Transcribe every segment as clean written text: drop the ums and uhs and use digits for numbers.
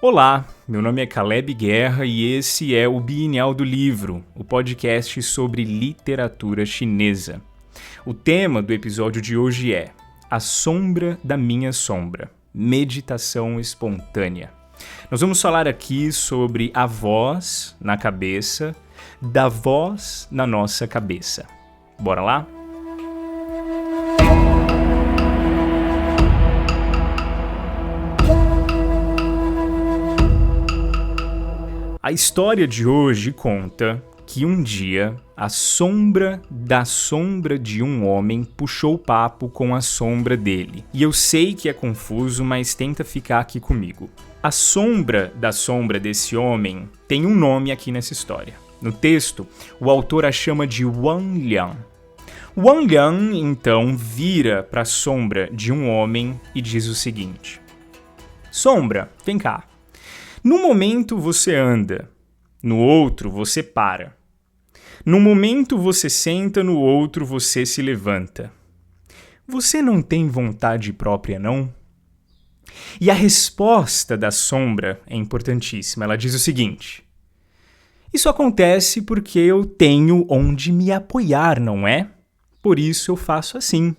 Olá, meu nome é Caleb Guerra e esse é o Bienal do Livro, o podcast sobre literatura chinesa. O tema do episódio de hoje é A Sombra da Minha Sombra, Meditação Espontânea. Nós vamos falar aqui sobre a voz na cabeça, da voz na nossa cabeça. Bora lá? A história de hoje conta que um dia a sombra da sombra de um homem puxou o papo com a sombra dele. E eu sei que é confuso, mas tenta ficar aqui comigo. A sombra da sombra desse homem tem um nome aqui nessa história. No texto, o autor a chama de Wang Liang. Wang Liang, então, vira para a sombra de um homem e diz o seguinte: Sombra, vem cá. No momento você anda, no outro você para. No momento você senta, no outro você se levanta. Você não tem vontade própria, não? E a resposta da sombra é importantíssima. Ela diz o seguinte: isso acontece porque eu tenho onde me apoiar, não é? Por isso eu faço assim.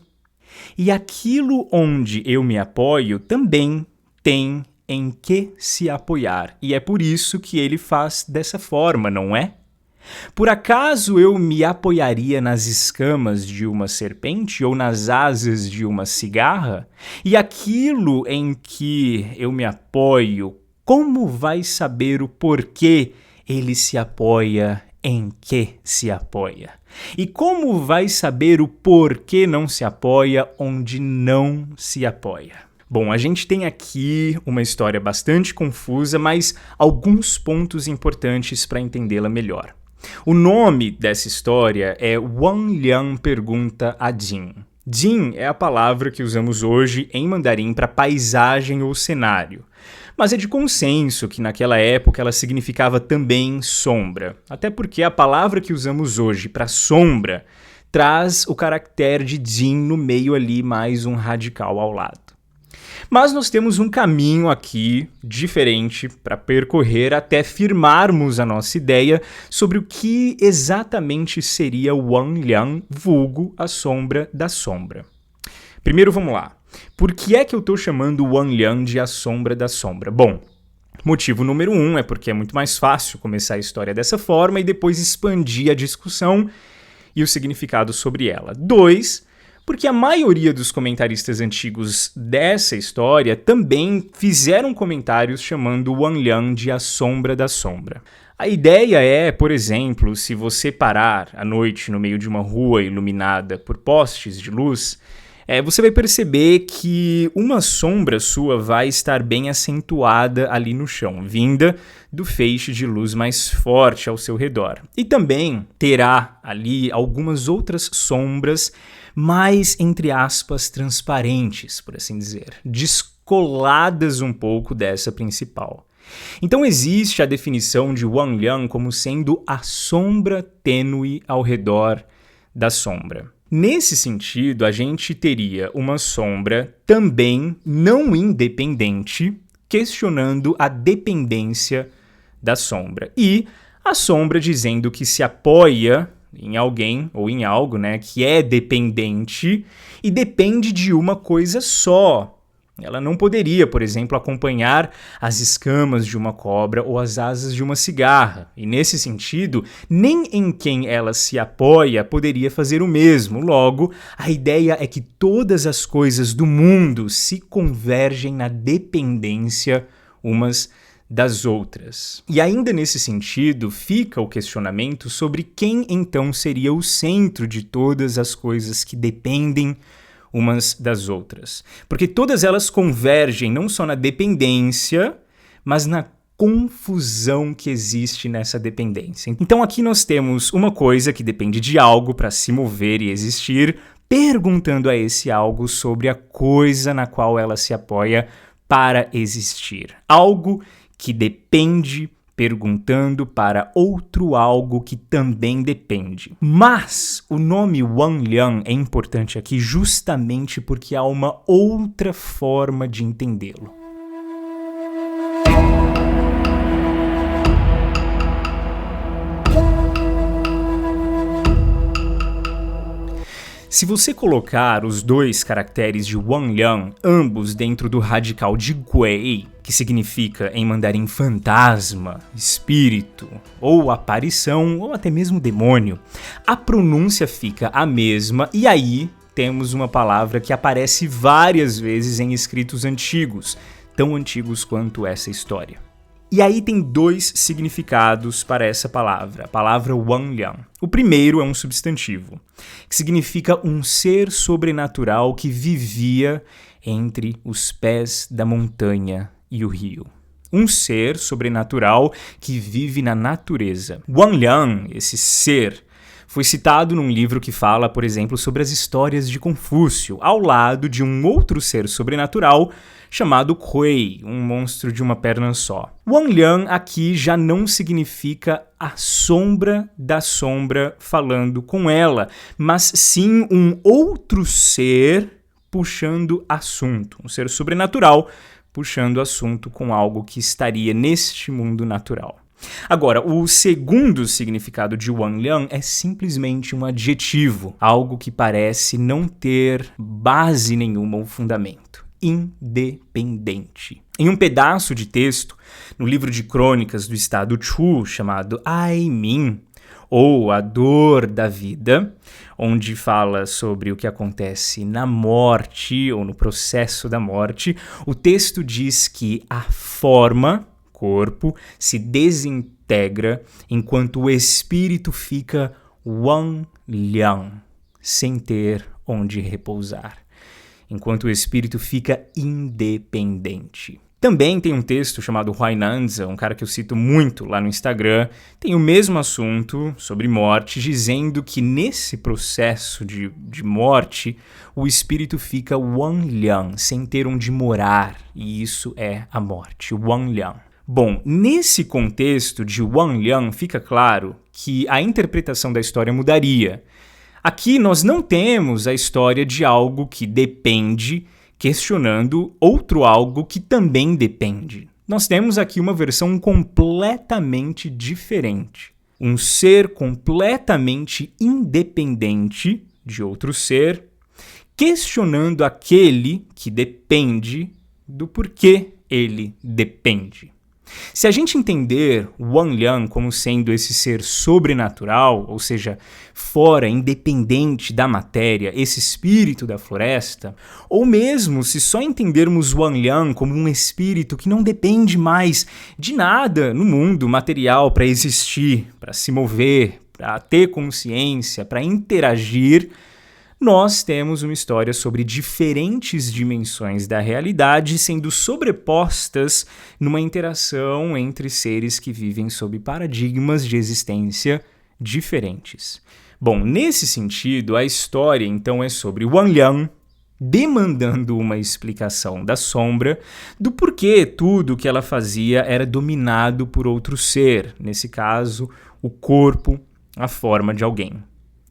E aquilo onde eu me apoio também tem em que se apoiar. E é por isso que ele faz dessa forma, não é? Por acaso eu me apoiaria nas escamas de uma serpente ou nas asas de uma cigarra? E aquilo em que eu me apoio, como vai saber o porquê ele se apoia em que se apoia? E como vai saber o porquê não se apoia onde não se apoia? Bom, a gente tem aqui uma história bastante confusa, mas alguns pontos importantes para entendê-la melhor. O nome dessa história é Wang Liang Pergunta a Jin. Jin é a palavra que usamos hoje em mandarim para paisagem ou cenário, mas é de consenso que naquela época ela significava também sombra, até porque a palavra que usamos hoje para sombra traz o caractere de Jin no meio ali, mais um radical ao lado. Mas nós temos um caminho aqui diferente para percorrer até firmarmos a nossa ideia sobre o que exatamente seria o Wang Liang, vulgo a sombra da sombra. Primeiro vamos lá. Por que é que eu estou chamando o Wang Liang de a sombra da sombra? Bom, motivo número 1 é porque é muito mais fácil começar a história dessa forma e depois expandir a discussão e o significado sobre ela. 2, porque a maioria dos comentaristas antigos dessa história também fizeram comentários chamando o Wang Liang de a sombra da sombra. A ideia é, por exemplo, se você parar à noite no meio de uma rua iluminada por postes de luz, você vai perceber que uma sombra sua vai estar bem acentuada ali no chão, vinda do feixe de luz mais forte ao seu redor. E também terá ali algumas outras sombras mais, entre aspas, transparentes, por assim dizer, descoladas um pouco dessa principal. Então existe a definição de Wang Liang como sendo a sombra tênue ao redor da sombra. Nesse sentido, a gente teria uma sombra também não independente, questionando a dependência da sombra. E a sombra dizendo que se apoia em alguém ou em algo, que é dependente e depende de uma coisa só. Ela não poderia, por exemplo, acompanhar as escamas de uma cobra ou as asas de uma cigarra. E nesse sentido, nem em quem ela se apoia poderia fazer o mesmo. Logo, a ideia é que todas as coisas do mundo se convergem na dependência umas das outras. E ainda nesse sentido, fica o questionamento sobre quem então seria o centro de todas as coisas que dependem umas das outras. Porque todas elas convergem não só na dependência, mas na confusão que existe nessa dependência. Então aqui nós temos uma coisa que depende de algo para se mover e existir, perguntando a esse algo sobre a coisa na qual ela se apoia para existir. Algo que depende, perguntando para outro algo que também depende. Mas o nome Wang Liang é importante aqui justamente porque há uma outra forma de entendê-lo. Se você colocar os dois caracteres de Wanliang, ambos dentro do radical de Gui, que significa em mandarim fantasma, espírito, ou aparição, ou até mesmo demônio, a pronúncia fica a mesma e aí temos uma palavra que aparece várias vezes em escritos antigos, tão antigos quanto essa história. E aí tem dois significados para essa palavra, a palavra Wanliang. O primeiro é um substantivo, que significa um ser sobrenatural que vivia entre os pés da montanha e o rio. Um ser sobrenatural que vive na natureza. Wanliang, esse ser, foi citado num livro que fala, por exemplo, sobre as histórias de Confúcio, ao lado de um outro ser sobrenatural chamado Kui, um monstro de uma perna só. Wanliang aqui já não significa a sombra da sombra falando com ela, mas sim um outro ser puxando assunto, um ser sobrenatural puxando assunto com algo que estaria neste mundo natural. Agora, o segundo significado de Wanliang é simplesmente um adjetivo, algo que parece não ter base nenhuma ou fundamento. Independente. Em um pedaço de texto, no livro de crônicas do estado Chu, chamado Ai Min, ou A Dor da Vida, onde fala sobre o que acontece na morte, ou no processo da morte, o texto diz que a forma, corpo, se desintegra enquanto o espírito fica Wanliang, sem ter onde repousar. Enquanto o espírito fica independente. Também tem um texto chamado Huainanzi, um cara que eu cito muito lá no Instagram, tem o mesmo assunto sobre morte, dizendo que nesse processo de morte, o espírito fica Wanliang, sem ter onde morar, e isso é a morte, Wanliang. Bom, nesse contexto de Wanliang, fica claro que a interpretação da história mudaria. Aqui nós não temos a história de algo que depende, questionando outro algo que também depende. Nós temos aqui uma versão completamente diferente. Um ser completamente independente de outro ser, questionando aquele que depende do porquê ele depende. Se a gente entender Wanliang como sendo esse ser sobrenatural, ou seja, fora, independente da matéria, esse espírito da floresta, ou mesmo se só entendermos Wanliang como um espírito que não depende mais de nada no mundo material para existir, para se mover, para ter consciência, para interagir, nós temos uma história sobre diferentes dimensões da realidade sendo sobrepostas numa interação entre seres que vivem sob paradigmas de existência diferentes. Bom, nesse sentido, a história então é sobre Wanliang demandando uma explicação da sombra do porquê tudo que ela fazia era dominado por outro ser, nesse caso, o corpo, a forma de alguém.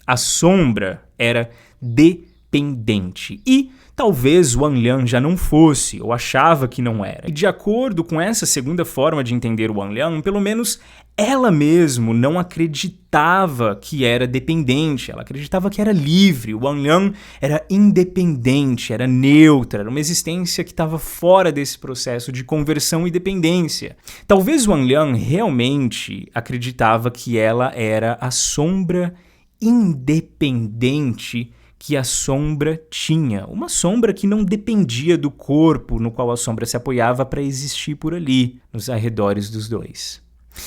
A sombra era dependente e talvez Wanliang já não fosse ou achava que não era. E de acordo com essa segunda forma de entender Wanliang, pelo menos ela mesma não acreditava que era dependente, ela acreditava que era livre. Wanliang era independente, era neutra, era uma existência que estava fora desse processo de conversão e dependência. Talvez Wanliang realmente acreditava que ela era a sombra independente que a sombra tinha, uma sombra que não dependia do corpo no qual a sombra se apoiava para existir por ali, nos arredores dos dois.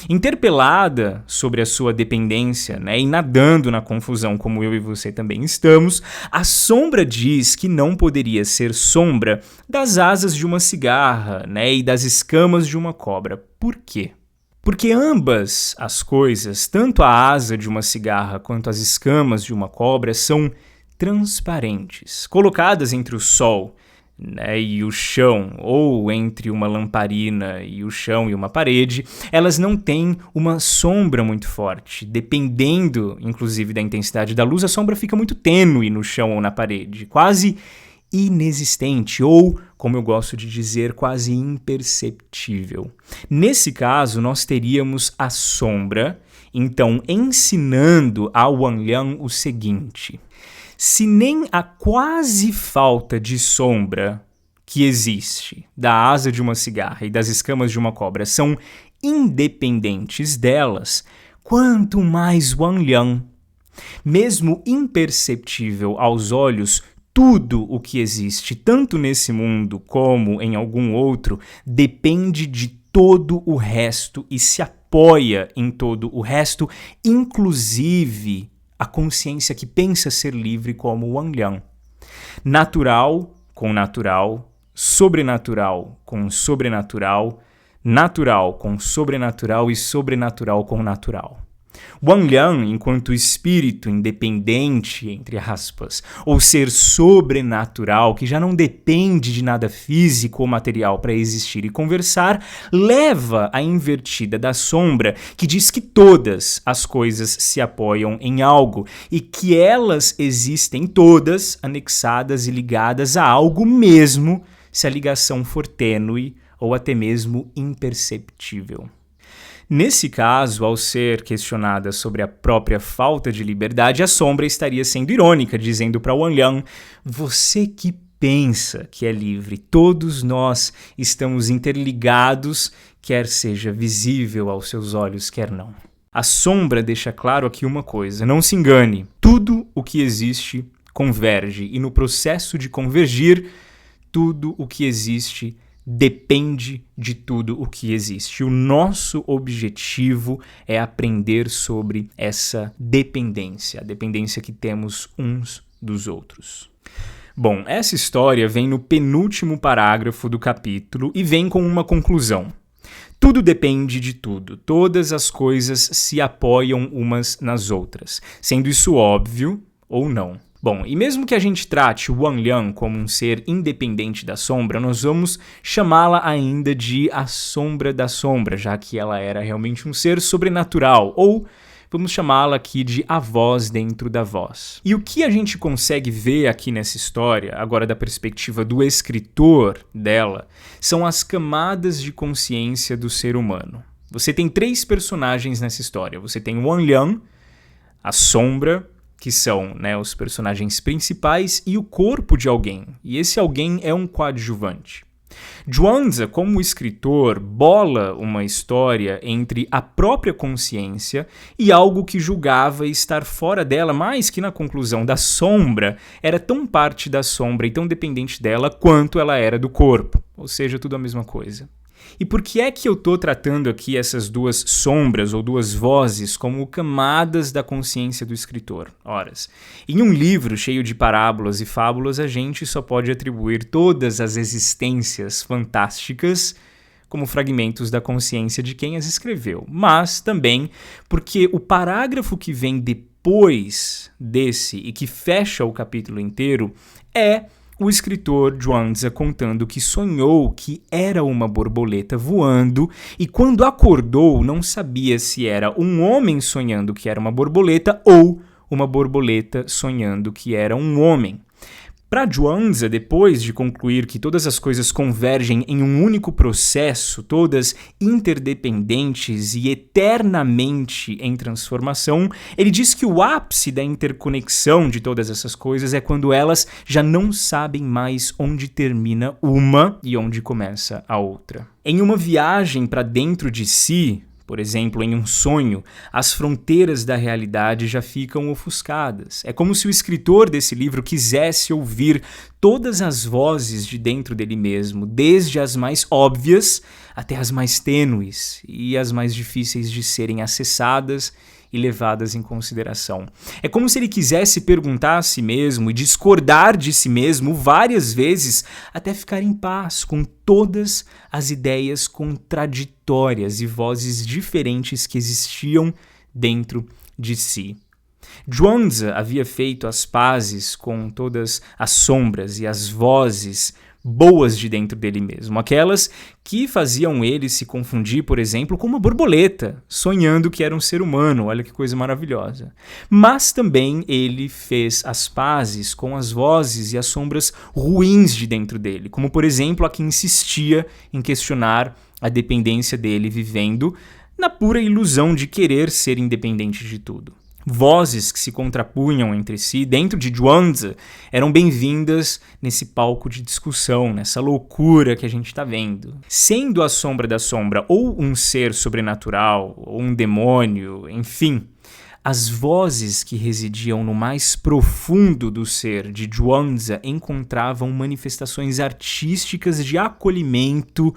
Interpelada sobre a sua dependência, e nadando na confusão como eu e você também estamos, a sombra diz que não poderia ser sombra das asas de uma cigarra, e das escamas de uma cobra. Por quê? Porque ambas as coisas, tanto a asa de uma cigarra quanto as escamas de uma cobra, são transparentes, colocadas entre o sol e o chão, ou entre uma lamparina e o chão e uma parede, elas não têm uma sombra muito forte. Dependendo, inclusive, da intensidade da luz, a sombra fica muito tênue no chão ou na parede, quase inexistente, ou, como eu gosto de dizer, quase imperceptível. Nesse caso, nós teríamos a sombra, então, ensinando a Wanliang o seguinte: Se nem a quase falta de sombra que existe da asa de uma cigarra e das escamas de uma cobra são independentes delas, quanto mais Wang Liang. Mesmo imperceptível aos olhos, tudo o que existe, tanto nesse mundo como em algum outro, depende de todo o resto e se apoia em todo o resto, inclusive a consciência que pensa ser livre como Wang Liang. Natural com natural, sobrenatural com sobrenatural, natural com sobrenatural e sobrenatural com natural. Wang Liang, enquanto espírito independente, entre aspas, ou ser sobrenatural, que já não depende de nada físico ou material para existir e conversar, leva a invertida da sombra, que diz que todas as coisas se apoiam em algo e que elas existem todas anexadas e ligadas a algo mesmo, se a ligação for tênue ou até mesmo imperceptível. Nesse caso, ao ser questionada sobre a própria falta de liberdade, a sombra estaria sendo irônica, dizendo para Wang Liang: você que pensa que é livre, todos nós estamos interligados, quer seja visível aos seus olhos, quer não. A sombra deixa claro aqui uma coisa, não se engane, tudo o que existe converge, e no processo de convergir, tudo o que existe depende de tudo o que existe. O nosso objetivo é aprender sobre essa dependência, a dependência que temos uns dos outros. Bom, essa história vem no penúltimo parágrafo do capítulo e vem com uma conclusão. Tudo depende de tudo, todas as coisas se apoiam umas nas outras, sendo isso óbvio ou não. Bom, e mesmo que a gente trate o Wang Liang como um ser independente da sombra, nós vamos chamá-la ainda de a sombra da sombra, já que ela era realmente um ser sobrenatural, ou vamos chamá-la aqui de a voz dentro da voz. E o que a gente consegue ver aqui nessa história, agora da perspectiva do escritor dela, são as camadas de consciência do ser humano. Você tem 3 personagens nessa história. Você tem o Wang Liang, a sombra, que são, os personagens principais, e o corpo de alguém. E esse alguém é um coadjuvante. Zhuangzi, como escritor, bola uma história entre a própria consciência e algo que julgava estar fora dela, mas que na conclusão da sombra era tão parte da sombra e tão dependente dela quanto ela era do corpo. Ou seja, tudo a mesma coisa. E por que é que eu estou tratando aqui essas 2 sombras ou 2 vozes como camadas da consciência do escritor? Horas, em um livro cheio de parábolas e fábulas, a gente só pode atribuir todas as existências fantásticas como fragmentos da consciência de quem as escreveu, mas também porque o parágrafo que vem depois desse e que fecha o capítulo inteiro é o escritor Zhuangzi contando que sonhou que era uma borboleta voando e quando acordou não sabia se era um homem sonhando que era uma borboleta ou uma borboleta sonhando que era um homem. Para Zhuangzi, depois de concluir que todas as coisas convergem em um único processo, todas interdependentes e eternamente em transformação, ele diz que o ápice da interconexão de todas essas coisas é quando elas já não sabem mais onde termina uma e onde começa a outra. Em uma viagem para dentro de si, por exemplo, em um sonho, as fronteiras da realidade já ficam ofuscadas. É como se o escritor desse livro quisesse ouvir todas as vozes de dentro dele mesmo, desde as mais óbvias até as mais tênues e as mais difíceis de serem acessadas e levadas em consideração. É como se ele quisesse perguntar a si mesmo e discordar de si mesmo várias vezes até ficar em paz com todas as ideias contraditórias e vozes diferentes que existiam dentro de si. Zhuangzi havia feito as pazes com todas as sombras e as vozes boas de dentro dele mesmo, aquelas que faziam ele se confundir, por exemplo, com uma borboleta, sonhando que era um ser humano. Olha que coisa maravilhosa. Mas também ele fez as pazes com as vozes e as sombras ruins de dentro dele, como, por exemplo, a que insistia em questionar a dependência dele vivendo na pura ilusão de querer ser independente de tudo. Vozes que se contrapunham entre si dentro de Zhuangzi eram bem-vindas nesse palco de discussão, nessa loucura que a gente está vendo. Sendo a sombra da sombra ou um ser sobrenatural, ou um demônio, enfim, as vozes que residiam no mais profundo do ser de Zhuangzi encontravam manifestações artísticas de acolhimento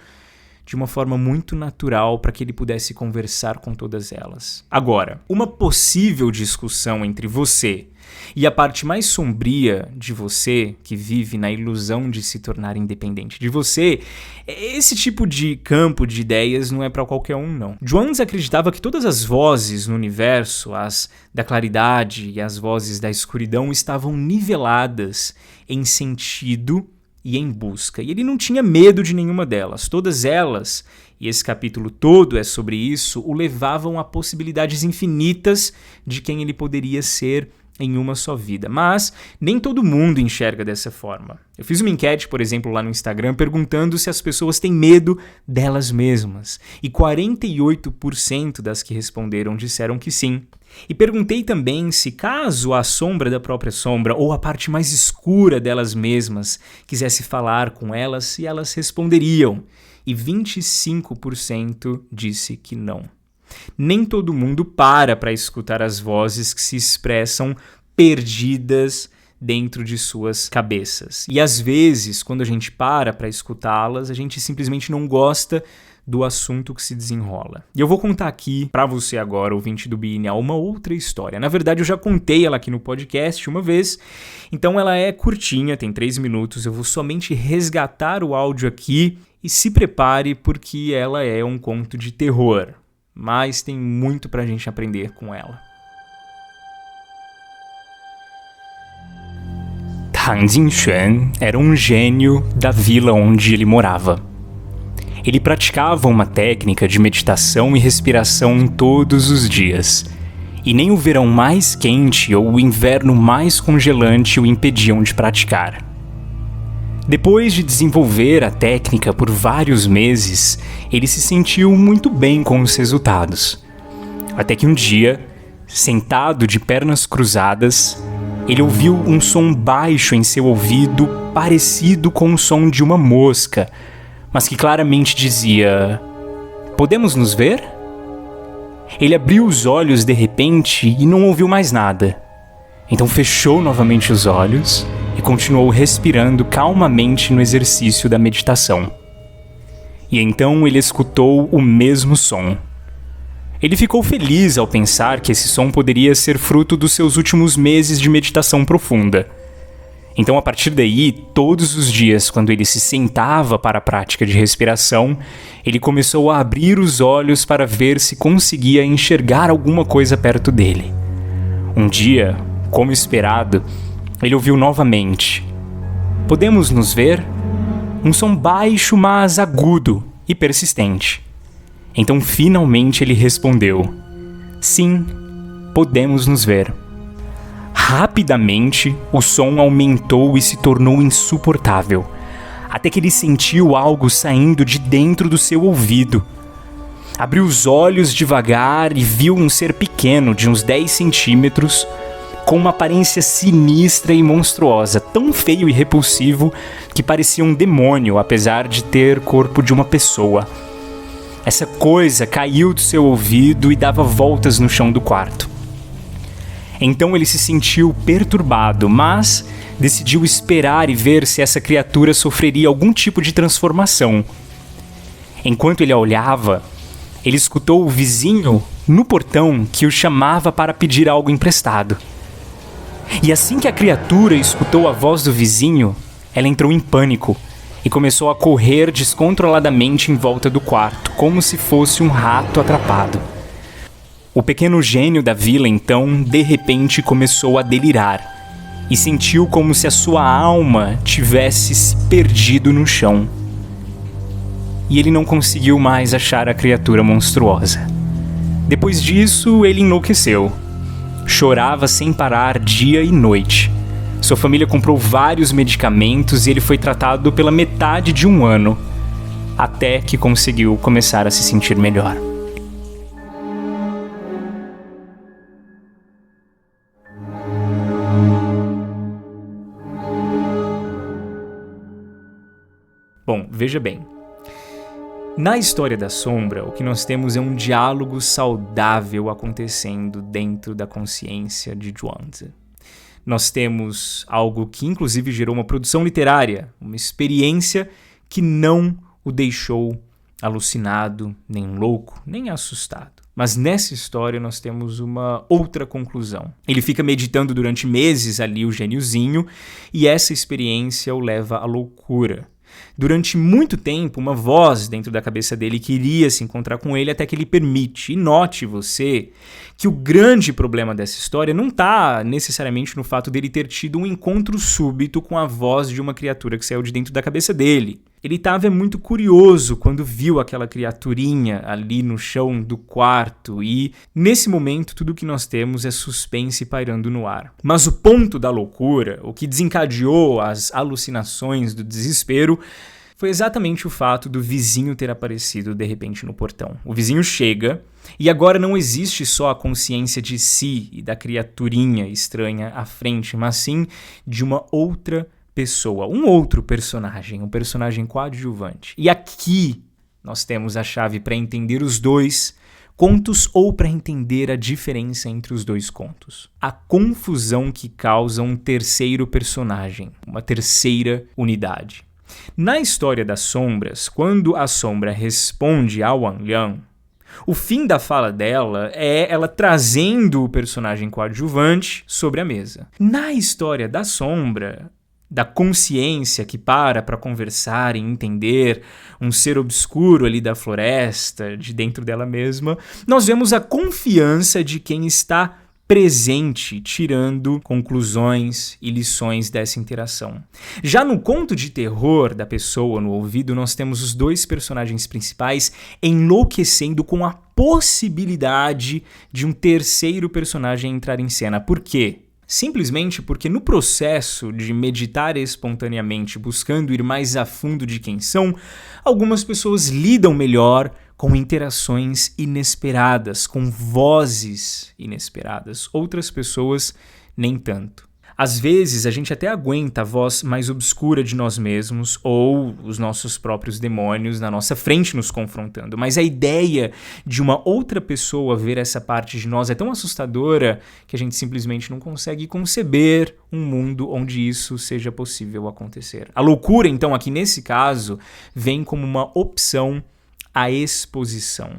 de uma forma muito natural para que ele pudesse conversar com todas elas. Agora, uma possível discussão entre você e a parte mais sombria de você, que vive na ilusão de se tornar independente de você, esse tipo de campo de ideias não é para qualquer um, não. Zhuangzi acreditava que todas as vozes no universo, as da claridade e as vozes da escuridão, estavam niveladas em sentido e em busca. E ele não tinha medo de nenhuma delas. Todas elas, e esse capítulo todo é sobre isso, o levavam a possibilidades infinitas de quem ele poderia ser em uma só vida. Mas nem todo mundo enxerga dessa forma. Eu fiz uma enquete, por exemplo, lá no Instagram, perguntando se as pessoas têm medo delas mesmas. E 48% das que responderam disseram que sim. E perguntei também se, caso a sombra da própria sombra ou a parte mais escura delas mesmas quisesse falar com elas, se elas responderiam. E 25% disse que não. Nem todo mundo para escutar as vozes que se expressam perdidas dentro de suas cabeças. E às vezes, quando a gente para escutá-las, a gente simplesmente não gosta do assunto que se desenrola. E eu vou contar aqui pra você agora, ouvinte do Bienal, uma outra história. Na verdade, eu já contei ela aqui no podcast uma vez, então ela é curtinha, tem 3 minutos, eu vou somente resgatar o áudio aqui e se prepare porque ela é um conto de terror, mas tem muito pra gente aprender com ela. Tang Jingxuan era um gênio da vila onde ele morava. Ele praticava uma técnica de meditação e respiração todos os dias, e nem o verão mais quente ou o inverno mais congelante o impediam de praticar. Depois de desenvolver a técnica por vários meses, ele se sentiu muito bem com os resultados. Até que um dia, sentado de pernas cruzadas, ele ouviu um som baixo em seu ouvido, parecido com o som de uma mosca, mas que claramente dizia: "Podemos nos ver?" Ele abriu os olhos de repente e não ouviu mais nada. Então fechou novamente os olhos e continuou respirando calmamente no exercício da meditação. E então ele escutou o mesmo som. Ele ficou feliz ao pensar que esse som poderia ser fruto dos seus últimos meses de meditação profunda. Então, a partir daí, todos os dias, quando ele se sentava para a prática de respiração, ele começou a abrir os olhos para ver se conseguia enxergar alguma coisa perto dele. Um dia, como esperado, ele ouviu novamente: "Podemos nos ver?" Um som baixo, mas agudo e persistente. Então, finalmente, ele respondeu: "Sim, podemos nos ver." Rapidamente, o som aumentou e se tornou insuportável, até que ele sentiu algo saindo de dentro do seu ouvido. Abriu os olhos devagar e viu um ser pequeno, de uns 10 centímetros, com uma aparência sinistra e monstruosa, tão feio e repulsivo que parecia um demônio, apesar de ter corpo de uma pessoa. Essa coisa caiu do seu ouvido e dava voltas no chão do quarto. Então ele se sentiu perturbado, mas decidiu esperar e ver se essa criatura sofreria algum tipo de transformação. Enquanto ele a olhava, ele escutou o vizinho no portão que o chamava para pedir algo emprestado. E assim que a criatura escutou a voz do vizinho, ela entrou em pânico e começou a correr descontroladamente em volta do quarto, como se fosse um rato atrapado. O pequeno gênio da vila, então, de repente começou a delirar e sentiu como se a sua alma tivesse se perdido no chão. E ele não conseguiu mais achar a criatura monstruosa. Depois disso, ele enlouqueceu. Chorava sem parar dia e noite. Sua família comprou vários medicamentos e ele foi tratado pela metade de um ano, até que conseguiu começar a se sentir melhor. Bom, veja bem. Na história da sombra, o que nós temos é um diálogo saudável acontecendo dentro da consciência de Zhuangzi. Nós temos algo que inclusive gerou uma produção literária, uma experiência que não o deixou alucinado, nem louco, nem assustado. Mas nessa história nós temos uma outra conclusão. Ele fica meditando durante meses ali, o gêniozinho, e essa experiência o leva à loucura. Durante muito tempo, uma voz dentro da cabeça dele queria se encontrar com ele até que ele permite. E note você que o grande problema dessa história não está necessariamente no fato dele ter tido um encontro súbito com a voz de uma criatura que saiu de dentro da cabeça dele. Ele estava muito curioso quando viu aquela criaturinha ali no chão do quarto e, nesse momento, tudo que nós temos é suspense pairando no ar. Mas o ponto da loucura, o que desencadeou as alucinações do desespero, foi exatamente o fato do vizinho ter aparecido de repente no portão. O vizinho chega e agora não existe só a consciência de si e da criaturinha estranha à frente, mas sim de uma outra pessoa, um outro personagem, um personagem coadjuvante. E aqui nós temos a chave para entender os dois contos ou para entender a diferença entre os dois contos. A confusão que causa um terceiro personagem, uma terceira unidade. Na história das sombras, quando a sombra responde a Wang Liang, o fim da fala dela é ela trazendo o personagem coadjuvante sobre a mesa. Na história da sombra, da consciência que para conversar e entender um ser obscuro ali da floresta, de dentro dela mesma, nós vemos a confiança de quem está presente, tirando conclusões e lições dessa interação. Já no conto de terror da pessoa no ouvido, nós temos os dois personagens principais enlouquecendo com a possibilidade de um terceiro personagem entrar em cena. Por quê? Simplesmente porque no processo de meditar espontaneamente, buscando ir mais a fundo de quem são, algumas pessoas lidam melhor com interações inesperadas, com vozes inesperadas. Outras pessoas nem tanto. Às vezes, a gente até aguenta a voz mais obscura de nós mesmos ou os nossos próprios demônios na nossa frente nos confrontando. Mas a ideia de uma outra pessoa ver essa parte de nós é tão assustadora que a gente simplesmente não consegue conceber um mundo onde isso seja possível acontecer. A loucura, então, aqui nesse caso, vem como uma opção à exposição.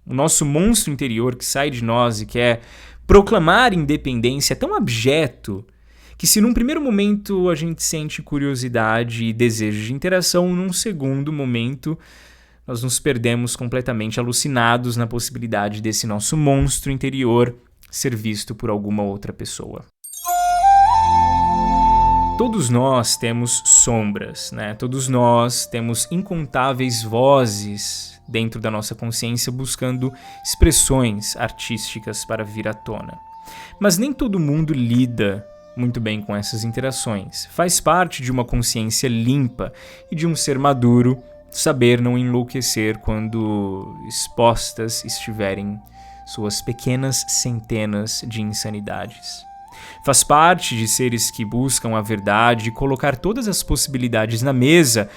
O nosso monstro interior que sai de nós e quer proclamar independência é tão abjeto que se num primeiro momento a gente sente curiosidade e desejo de interação, num segundo momento nós nos perdemos completamente alucinados na possibilidade desse nosso monstro interior ser visto por alguma outra pessoa. Todos nós temos sombras, né? Todos nós temos incontáveis vozes dentro da nossa consciência buscando expressões artísticas para vir à tona. Mas nem todo mundo lida muito bem com essas interações. Faz parte de uma consciência limpa e de um ser maduro saber não enlouquecer quando expostas estiverem suas pequenas centenas de insanidades. Faz parte de seres que buscam a verdade e colocar todas as possibilidades na mesa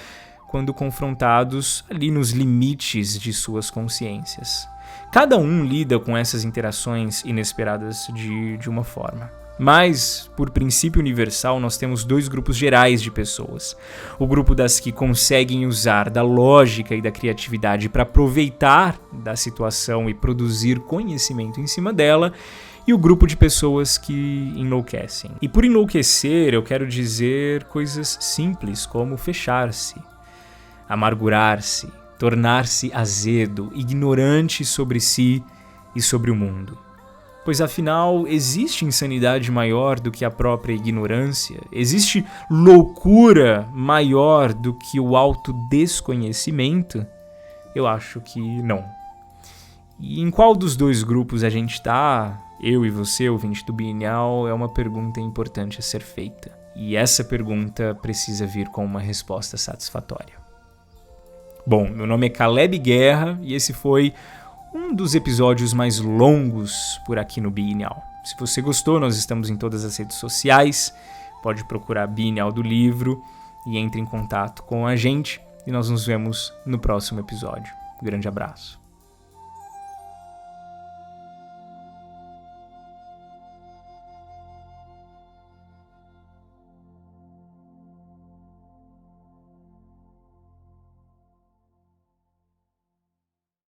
quando confrontados ali nos limites de suas consciências. Cada um lida com essas interações inesperadas de uma forma. Mas, por princípio universal, nós temos dois grupos gerais de pessoas. O grupo das que conseguem usar da lógica e da criatividade para aproveitar da situação e produzir conhecimento em cima dela, e o grupo de pessoas que enlouquecem. E por enlouquecer, eu quero dizer coisas simples como fechar-se, amargurar-se, tornar-se azedo, ignorante sobre si e sobre o mundo. Pois afinal, existe insanidade maior do que a própria ignorância? Existe loucura maior do que o autodesconhecimento? Eu acho que não. E em qual dos dois grupos a gente tá, eu e você, ouvinte do Bienal, é uma pergunta importante a ser feita. E essa pergunta precisa vir com uma resposta satisfatória. Bom, meu nome é Caleb Guerra e esse foi um dos episódios mais longos por aqui no Bienal. Se você gostou, nós estamos em todas as redes sociais, pode procurar Bienal do Livro e entre em contato com a gente. e nós nos vemos no próximo episódio. Grande abraço.